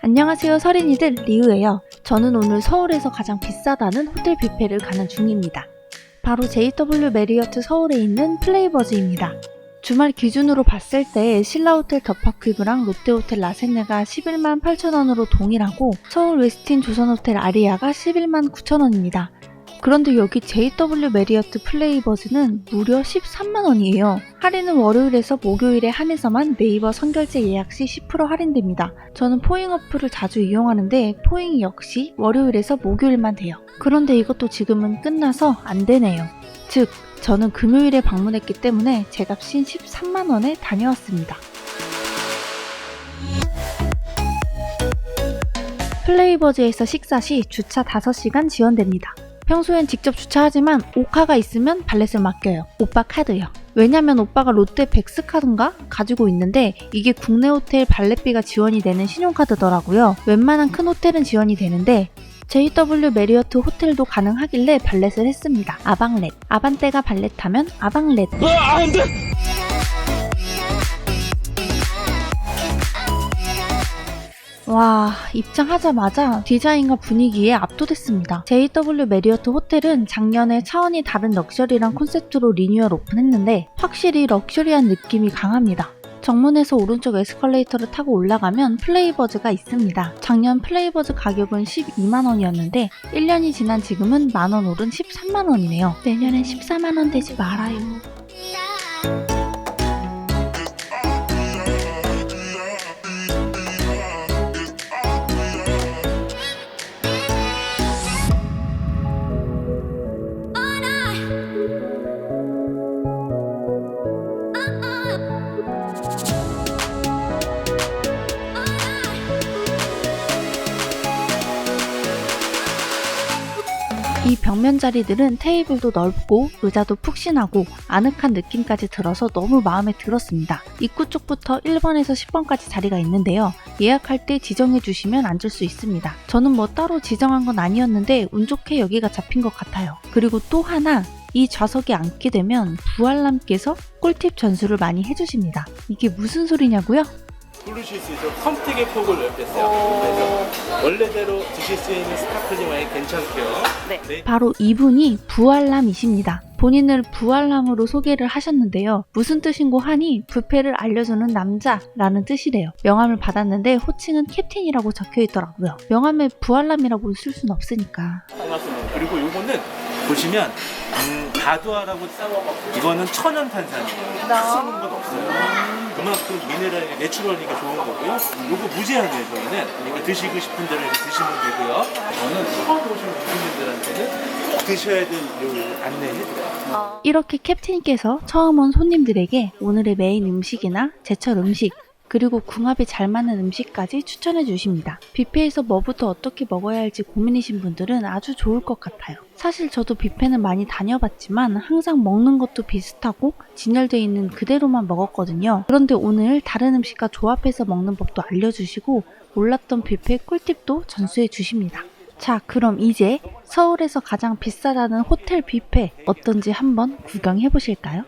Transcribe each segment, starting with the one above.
안녕하세요, 서린이들 리우예요. 저는 오늘 서울에서 가장 비싸다는 호텔 뷔페를 가는 중입니다. 바로 JW 메리어트 서울에 있는 플레이버즈입니다. 주말 기준으로 봤을 때 신라호텔 더파큐브랑 롯데호텔 라센네가 11만 8천원으로 동일하고 서울 웨스틴 조선호텔 아리아가 11만 9천원입니다. 그런데 여기 JW 메리어트 플레이버즈는 무려 13만원이에요. 할인은 월요일에서 목요일에 한해서만 네이버 선결제 예약 시 10% 할인됩니다. 저는 포잉 어플을 자주 이용하는데 포잉 역시 월요일에서 목요일만 돼요. 그런데 이것도 지금은 끝나서 안 되네요. 즉, 저는 금요일에 방문했기 때문에 제값인 13만원에 다녀왔습니다. 플레이버즈에서 식사 시 주차 5시간 지원됩니다. 평소엔 직접 주차하지만 오카가 있으면 발렛을 맡겨요. 오빠 카드요. 왜냐면 오빠가 롯데 백스카드인가 가지고 있는데 이게 국내 호텔 발렛비가 지원이 되는 신용카드더라고요. 웬만한 큰 호텔은 지원이 되는데 JW 메리어트 호텔도 가능하길래 발렛을 했습니다. 아방렛. 아반떼가 발렛하면 아방렛. 안 돼! 와, 입장하자마자 디자인과 분위기에 압도됐습니다. JW 메리어트 호텔은 작년에 차원이 다른 럭셔리랑 콘셉트로 리뉴얼 오픈했는데 확실히 럭셔리한 느낌이 강합니다. 정문에서 오른쪽 에스컬레이터를 타고 올라가면 플레이버즈가 있습니다. 작년 플레이버즈 가격은 12만원이었는데 1년이 지난 지금은 만원 오른 13만원이네요. 내년엔 14만원 되지 말아요. 이 벽면 자리들은 테이블도 넓고 의자도 푹신하고 아늑한 느낌까지 들어서 너무 마음에 들었습니다. 입구 쪽부터 1번에서 10번까지 자리가 있는데요. 예약할 때 지정해 주시면 앉을 수 있습니다. 저는 뭐 따로 지정한 건 아니었는데 운 좋게 여기가 잡힌 것 같아요. 그리고 또 하나, 이 좌석에 앉게 되면 부알람께서 꿀팁 전수를 많이 해주십니다. 이게 무슨 소리냐고요? 고르실 수 있어. 선택의 폭을 넓혔어요. 그래서 원래대로 드실 수 있는 스파클링 와인 괜찮고요. 네. 바로 이분이 부알람이십니다. 본인을 부알람으로 소개를 하셨는데요. 무슨 뜻인고 하니 뷔페를 알려주는 남자라는 뜻이래요. 명함을 받았는데 호칭은 캡틴이라고 적혀있더라고요. 명함에 부알람이라고 쓸 순 없으니까. 반갑습니다. 그리고 요거는 보시면 가두아라고 이거는 천연 탄산이에요. 쓰는 건 없어요. 그만큼 미네랄이 내추럴이니까 좋은 거고요. 요거 무제한이에요. 저희는 이거 드시고 싶은 대로 이렇게 드시면 되고요. 저는 처음 오시는 손님들한테는 꼭 드셔야 될 요 안내해드려요. 이렇게 캡틴께서 처음 온 손님들에게 오늘의 메인 음식이나 제철 음식 그리고 궁합에 잘 맞는 음식까지 추천해 주십니다. 뷔페에서 뭐부터 어떻게 먹어야 할지 고민이신 분들은 아주 좋을 것 같아요. 사실 저도 뷔페는 많이 다녀봤지만 항상 먹는 것도 비슷하고 진열되어 있는 그대로만 먹었거든요. 그런데 오늘 다른 음식과 조합해서 먹는 법도 알려주시고 몰랐던 뷔페 꿀팁도 전수해 주십니다. 자, 그럼 이제 서울에서 가장 비싸다는 호텔 뷔페 어떤지 한번 구경해 보실까요?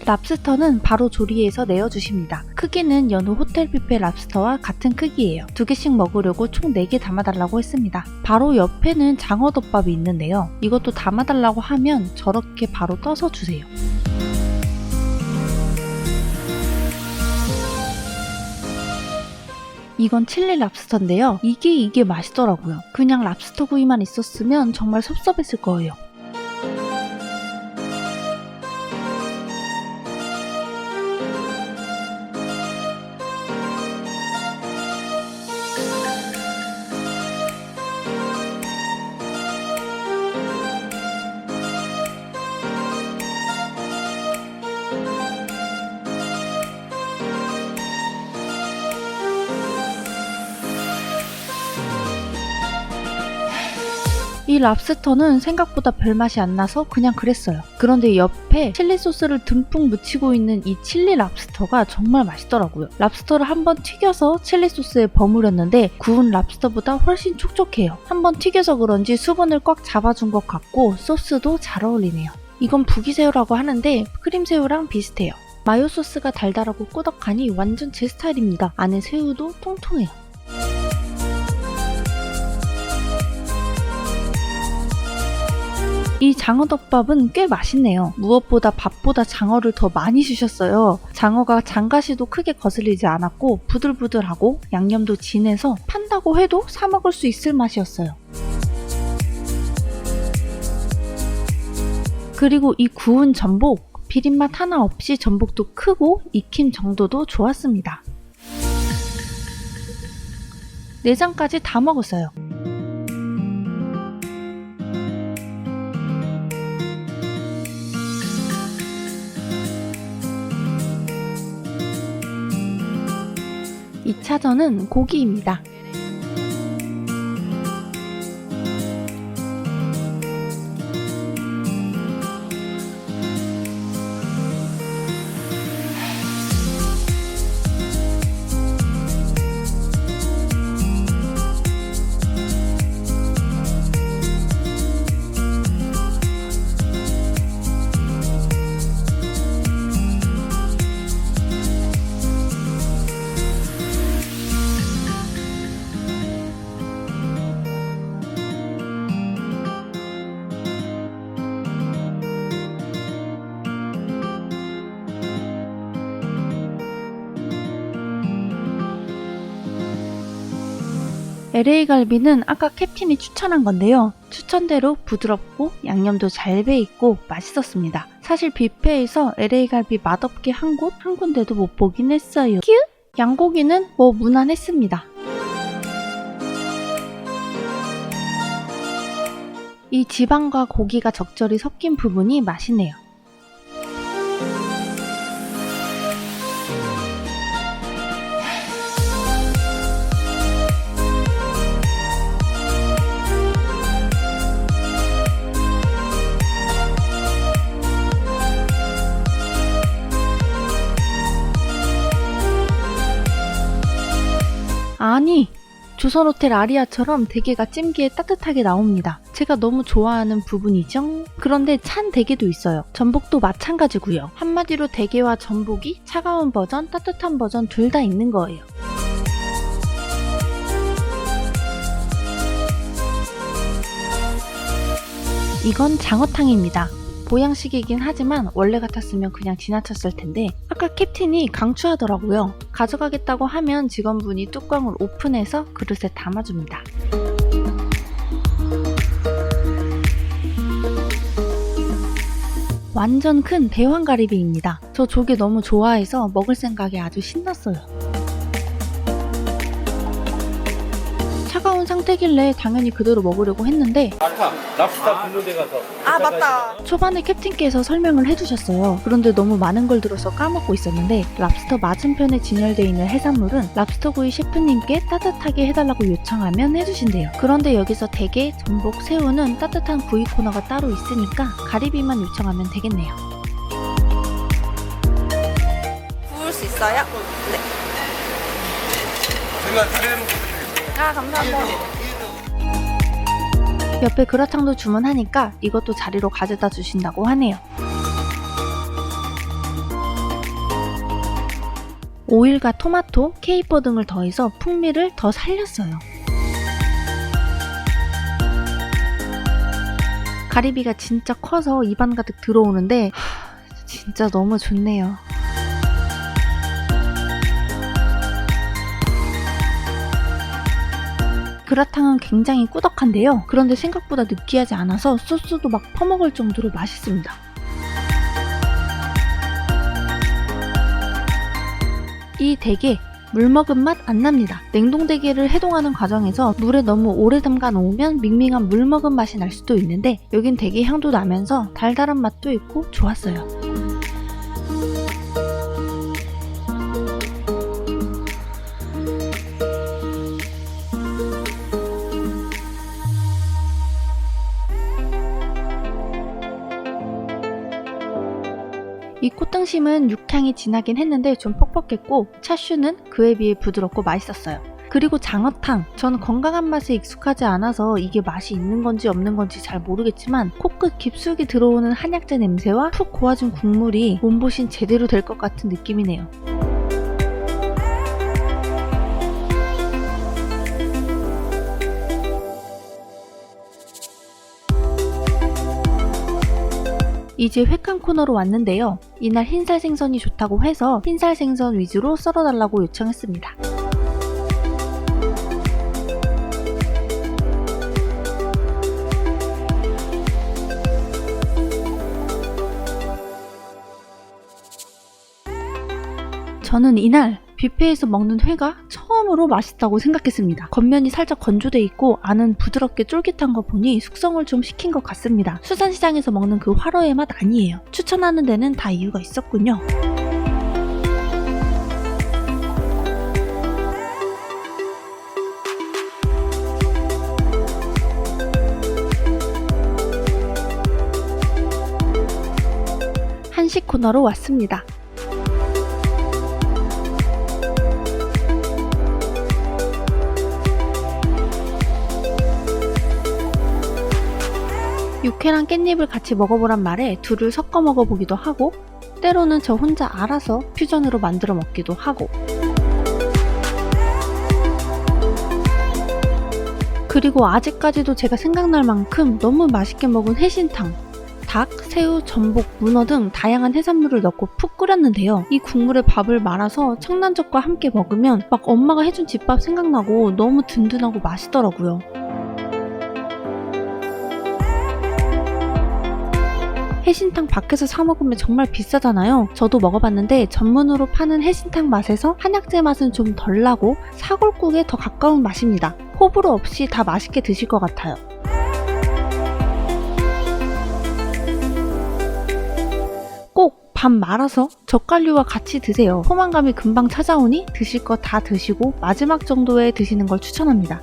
랍스터는 바로 조리해서 내어주십니다. 크기는 여느 호텔 뷔페 랍스터와 같은 크기예요. 2개씩 먹으려고 총 4개 담아달라고 했습니다. 바로 옆에는 장어덮밥이 있는데요. 이것도 담아달라고 하면 저렇게 바로 떠서 주세요. 이건 칠리 랍스터인데요. 이게 맛있더라고요. 그냥 랍스터 구이만 있었으면 정말 섭섭했을 거예요. 이 랍스터는 생각보다 별맛이 안 나서 그냥 그랬어요. 그런데 옆에 칠리 소스를 듬뿍 묻히고 있는 이 칠리 랍스터가 정말 맛있더라고요. 랍스터를 한번 튀겨서 칠리 소스에 버무렸는데 구운 랍스터보다 훨씬 촉촉해요. 한번 튀겨서 그런지 수분을 꽉 잡아준 것 같고 소스도 잘 어울리네요. 이건 부기새우라고 하는데 크림새우랑 비슷해요. 마요 소스가 달달하고 꾸덕하니 완전 제 스타일입니다. 안에 새우도 통통해요. 이 장어덮밥은 꽤 맛있네요. 무엇보다 밥보다 장어를 더 많이 주셨어요. 장어가 장가시도 크게 거슬리지 않았고 부들부들하고 양념도 진해서 판다고 해도 사 먹을 수 있을 맛이었어요. 그리고 이 구운 전복, 비린맛 하나 없이 전복도 크고 익힘 정도도 좋았습니다. 내장까지 다 먹었어요. 이 차전은 고기입니다. LA 갈비는 아까 캡틴이 추천한 건데요. 추천대로 부드럽고 양념도 잘 배있고 맛있었습니다. 사실 뷔페에서 LA 갈비 맛없게 한 곳 한 군데도 못 보긴 했어요. 큐! 양고기는 뭐 무난했습니다. 이 지방과 고기가 적절히 섞인 부분이 맛있네요. 아니, 조선호텔 아리아처럼 대게가 찜기에 따뜻하게 나옵니다. 제가 너무 좋아하는 부분이죠. 그런데 찬 대게도 있어요. 전복도 마찬가지고요. 한마디로 대게와 전복이 차가운 버전, 따뜻한 버전 둘 다 있는 거예요. 이건 장어탕입니다. 보양식이긴 하지만 원래 같았으면 그냥 지나쳤을 텐데 아까 캡틴이 강추하더라고요. 가져가겠다고 하면 직원분이 뚜껑을 오픈해서 그릇에 담아줍니다. 완전 큰 대왕가리비입니다. 저 조개 너무 좋아해서 먹을 생각에 아주 신났어요. 차가운 상태길래 당연히 그대로 먹으려고 했는데 랍스터 굽는 데 가서 맞다. 초반에 캡틴께서 설명을 해주셨어요. 그런데 너무 많은 걸 들어서 까먹고 있었는데 랍스터 맞은편에 진열되어 있는 해산물은 랍스터구이 셰프님께 따뜻하게 해달라고 요청하면 해주신대요. 그런데 여기서 대게, 전복, 새우는 따뜻한 구이 코너가 따로 있으니까 가리비만 요청하면 되겠네요. 구울 수 있어요? 네. 제가 다리를 아, 감사합니다. 옆에 그라탕도 주문하니까 이것도 자리로 가져다 주신다고 하네요. 오일과 토마토, 케이퍼 등을 더해서 풍미를 더 살렸어요. 가리비가 진짜 커서 입안 가득 들어오는데 진짜 너무 좋네요. 그라탕은 굉장히 꾸덕한데요. 그런데 생각보다 느끼하지 않아서 소스도 막 퍼먹을 정도로 맛있습니다. 이 대게 물 먹은 맛 안 납니다. 냉동 대게를 해동하는 과정에서 물에 너무 오래 담가 놓으면 밍밍한 물 먹은 맛이 날 수도 있는데 여긴 대게 향도 나면서 달달한 맛도 있고 좋았어요. 이 꽃등심은 육향이 진하긴 했는데 좀 퍽퍽했고 차슈는 그에 비해 부드럽고 맛있었어요. 그리고 장어탕, 저는 건강한 맛에 익숙하지 않아서 이게 맛이 있는 건지 없는 건지 잘 모르겠지만 코끝 깊숙이 들어오는 한약재 냄새와 푹 고아준 국물이 몸보신 제대로 될 것 같은 느낌이네요. 이제 회칸 코너로 왔는데요. 이날 흰살 생선이 좋다고 해서 흰살 생선 위주로 썰어달라고 요청했습니다. 저는 이날 뷔페에서 먹는 회가 처음으로 맛있다고 생각했습니다. 겉면이 살짝 건조돼 있고 안은 부드럽게 쫄깃한 거 보니 숙성을 좀 시킨 것 같습니다. 수산시장에서 먹는 그 화로의 맛 아니에요. 추천하는 데는 다 이유가 있었군요. 한식 코너로 왔습니다. 육회랑 깻잎을 같이 먹어보란 말에 둘을 섞어 먹어보기도 하고 때로는 저 혼자 알아서 퓨전으로 만들어 먹기도 하고 그리고 아직까지도 제가 생각날 만큼 너무 맛있게 먹은 해신탕 닭, 새우, 전복, 문어 등 다양한 해산물을 넣고 푹 끓였는데요. 이 국물에 밥을 말아서 청란젓과 함께 먹으면 막 엄마가 해준 집밥 생각나고 너무 든든하고 맛있더라고요. 해신탕 밖에서 사 먹으면 정말 비싸잖아요. 저도 먹어봤는데 전문으로 파는 해신탕 맛에서 한약재 맛은 좀 덜 나고 사골국에 더 가까운 맛입니다. 호불호 없이 다 맛있게 드실 것 같아요. 꼭 밥 말아서 젓갈류와 같이 드세요. 포만감이 금방 찾아오니 드실 거 다 드시고 마지막 정도에 드시는 걸 추천합니다.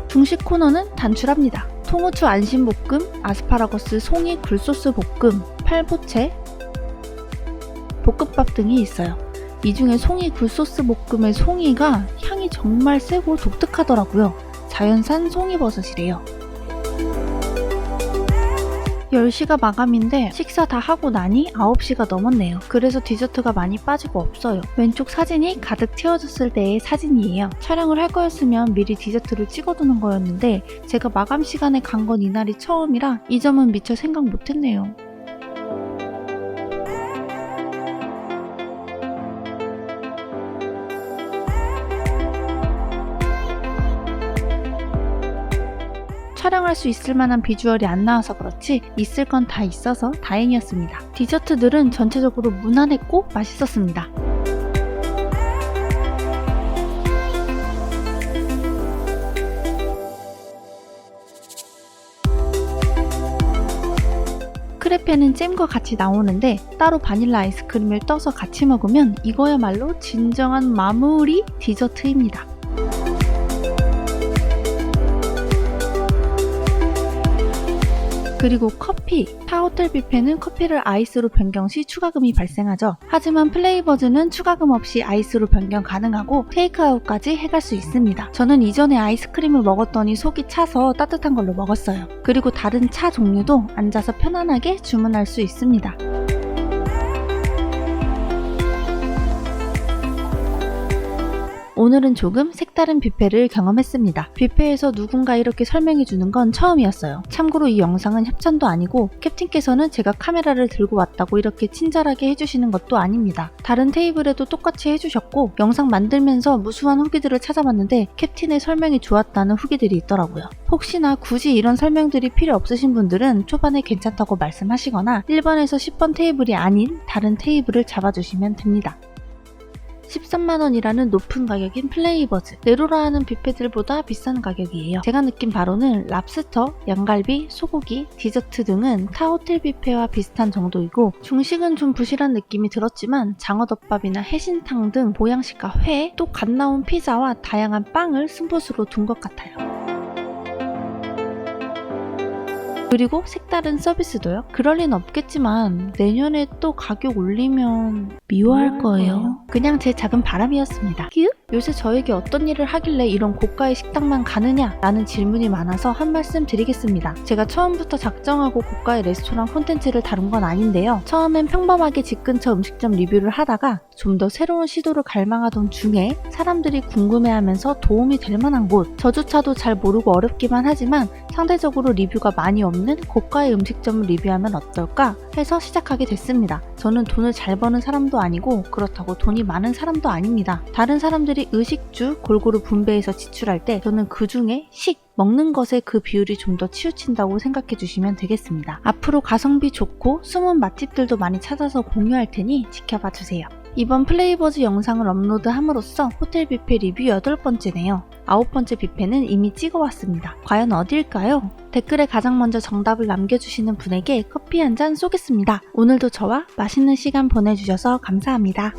중식 코너는 단출합니다. 통후추 안심볶음, 아스파라거스 송이 굴소스 볶음, 팔보채, 볶음밥 등이 있어요. 이 중에 송이 굴소스 볶음의 송이가 향이 정말 세고 독특하더라고요. 자연산 송이버섯이래요. 10시가 마감인데 식사 다 하고 나니 9시가 넘었네요. 그래서 디저트가 많이 빠지고 없어요. 왼쪽 사진이 가득 채워졌을 때의 사진이에요. 촬영을 할 거였으면 미리 디저트를 찍어두는 거였는데 제가 마감 시간에 간 건 이날이 처음이라 이 점은 미처 생각 못했네요. 촬영할 수 있을 만한 비주얼이 안 나와서 그렇지 있을 건 다 있어서 다행이었습니다. 디저트들은 전체적으로 무난했고 맛있었습니다. 크레페는 잼과 같이 나오는데 따로 바닐라 아이스크림을 떠서 같이 먹으면 이거야말로 진정한 마무리 디저트입니다. 그리고 커피! 타 호텔 뷔페는 커피를 아이스로 변경 시 추가금이 발생하죠. 하지만 플레이버즈는 추가금 없이 아이스로 변경 가능하고 테이크아웃까지 해갈 수 있습니다. 저는 이전에 아이스크림을 먹었더니 속이 차서 따뜻한 걸로 먹었어요. 그리고 다른 차 종류도 앉아서 편안하게 주문할 수 있습니다. 오늘은 조금 색다른 뷔페를 경험했습니다. 뷔페에서 누군가 이렇게 설명해주는 건 처음이었어요. 참고로 이 영상은 협찬도 아니고 캡틴께서는 제가 카메라를 들고 왔다고 이렇게 친절하게 해주시는 것도 아닙니다. 다른 테이블에도 똑같이 해주셨고 영상 만들면서 무수한 후기들을 찾아봤는데 캡틴의 설명이 좋았다는 후기들이 있더라고요. 혹시나 굳이 이런 설명들이 필요 없으신 분들은 초반에 괜찮다고 말씀하시거나 1번에서 10번 테이블이 아닌 다른 테이블을 잡아주시면 됩니다. 13만원이라는 높은 가격인 플레이버즈. 네로라 하는 뷔페들보다 비싼 가격이에요. 제가 느낀 바로는 랍스터, 양갈비, 소고기, 디저트 등은 타 호텔 뷔페와 비슷한 정도이고 중식은 좀 부실한 느낌이 들었지만 장어덮밥이나 해신탕 등 보양식과 회, 또 갓 나온 피자와 다양한 빵을 승부수로 둔 것 같아요. 그리고 색다른 서비스도요. 그럴 리는 없겠지만 내년에 또 가격 올리면 미워할 거예요. 그냥 제 작은 바람이었습니다. 요새 저에게 어떤 일을 하길래 이런 고가의 식당만 가느냐? 라는 질문이 많아서 한 말씀 드리겠습니다. 제가 처음부터 작정하고 고가의 레스토랑 콘텐츠를 다룬 건 아닌데요. 처음엔 평범하게 집 근처 음식점 리뷰를 하다가 좀 더 새로운 시도를 갈망하던 중에 사람들이 궁금해하면서 도움이 될 만한 곳, 저조차도 잘 모르고 어렵기만 하지만 상대적으로 리뷰가 많이 없는 고가의 음식점을 리뷰하면 어떨까 해서 시작하게 됐습니다. 저는 돈을 잘 버는 사람도 아니고 그렇다고 돈이 많은 사람도 아닙니다. 다른 사람들이 의식주 골고루 분배해서 지출할 때 저는 그 중에 먹는 것에 그 비율이 좀 더 치우친다고 생각해 주시면 되겠습니다. 앞으로 가성비 좋고 숨은 맛집들도 많이 찾아서 공유할 테니 지켜봐 주세요. 이번 플레이버즈 영상을 업로드함으로써 호텔 뷔페 리뷰 8번째네요. 9번째 뷔페는 이미 찍어왔습니다. 과연 어딜까요? 댓글에 가장 먼저 정답을 남겨주시는 분에게 커피 한 잔 쏘겠습니다. 오늘도 저와 맛있는 시간 보내주셔서 감사합니다.